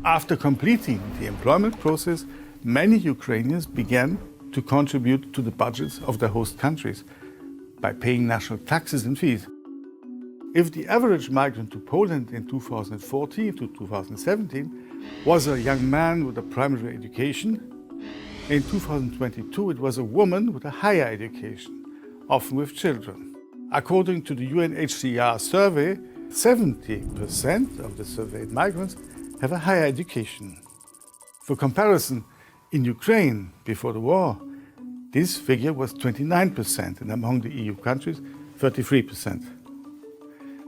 After completing the employment process, many Ukrainians began to contribute to the budgets of their host countries by paying national taxes and fees. If the average migrant to Poland in 2014 to 2017 was a young man with a primary education, in 2022 it was a woman with a higher education, often with children. According to the UNHCR survey, 70% of the surveyed migrants have a higher education. For comparison, in Ukraine, before the war, this figure was 29%, and among the EU countries, 33%.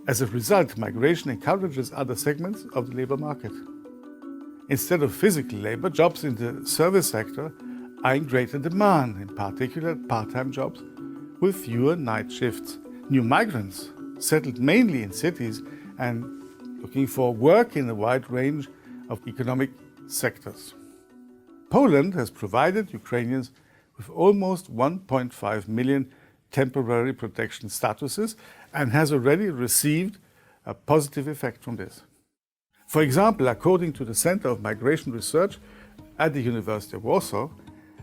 As a result, migration encourages other segments of the labor market. Instead of physical labor, jobs in the service sector are in greater demand, in particular part-time jobs with fewer night shifts. New migrants, settled mainly in cities and looking for work in a wide range of economic sectors. Poland has provided Ukrainians with almost 1.5 million temporary protection statuses and has already received a positive effect from this. For example, according to the Center of Migration Research at the University of Warsaw,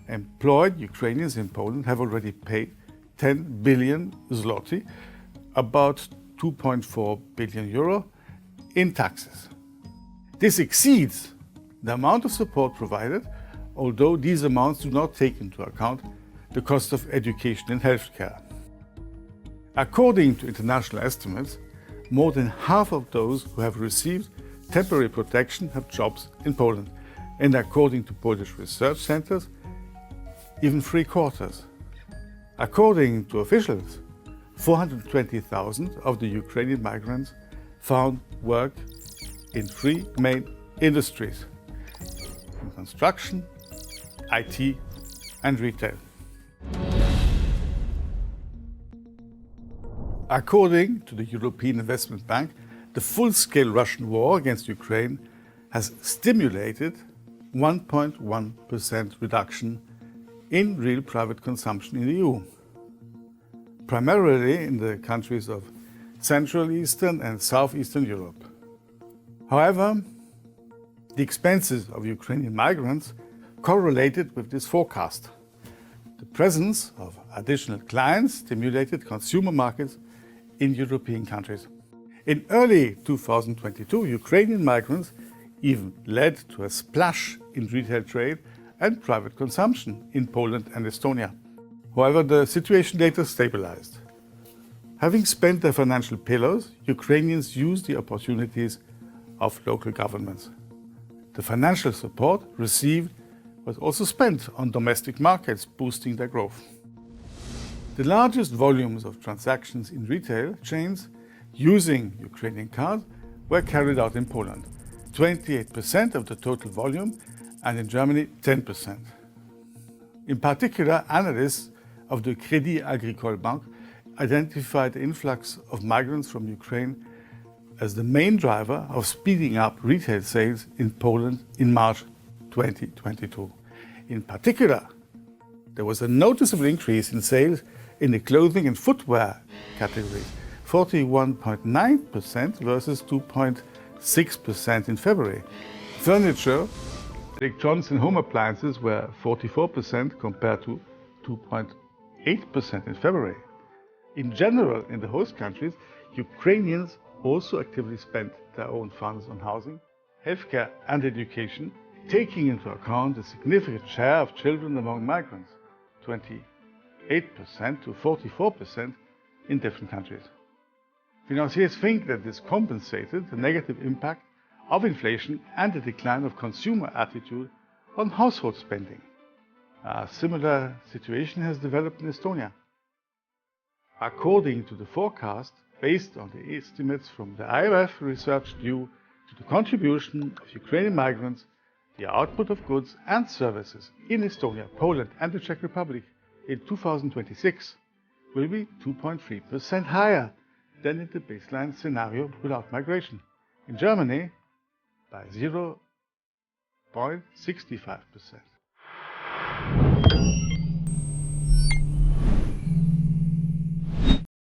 employed Ukrainians in Poland have already paid 10 billion zloty, about 2.4 billion euro, in taxes. This exceeds the amount of support provided, although these amounts do not take into account the cost of education and healthcare. According to international estimates, more than half of those who have received temporary protection have jobs in Poland, and according to Polish research centers, even three-quarters. According to officials, 420,000 of the Ukrainian migrants found work in three main industries: in construction, IT, and retail. According to the European Investment Bank, the full-scale Russian war against Ukraine has stimulated 1.1% reduction in real private consumption in the EU, primarily in the countries of Central Eastern and Southeastern Europe. However, the expenses of Ukrainian migrants correlated with this forecast. The presence of additional clients stimulated consumer markets in European countries. In early 2022, Ukrainian migrants even led to a splash in retail trade and private consumption in Poland and Estonia. However, the situation later stabilized. Having spent their financial pillows, Ukrainians used the opportunities of local governments. The financial support received was also spent on domestic markets, boosting their growth. The largest volumes of transactions in retail chains using Ukrainian cards were carried out in Poland, 28% of the total volume, and in Germany, 10%. In particular, analysts of the Crédit Agricole Bank identified the influx of migrants from Ukraine as the main driver of speeding up retail sales in Poland in March 2022. In particular, there was a noticeable increase in sales in the clothing and footwear categories, 41.9% versus 2.6% in February. Furniture, electronics and home appliances were 44% compared to 2.8% in February. In general, in the host countries, Ukrainians also actively spent their own funds on housing, healthcare and education, taking into account the significant share of children among migrants, 28% to 44% in different countries. Financiers think that this compensated the negative impact of inflation and the decline of consumer attitude on household spending. A similar situation has developed in Estonia. According to the forecast, based on the estimates from the IMF research due to the contribution of Ukrainian migrants, the output of goods and services in Estonia, Poland and the Czech Republic in 2026 will be 2.3% higher than in the baseline scenario without migration. In Germany, by 0.65%.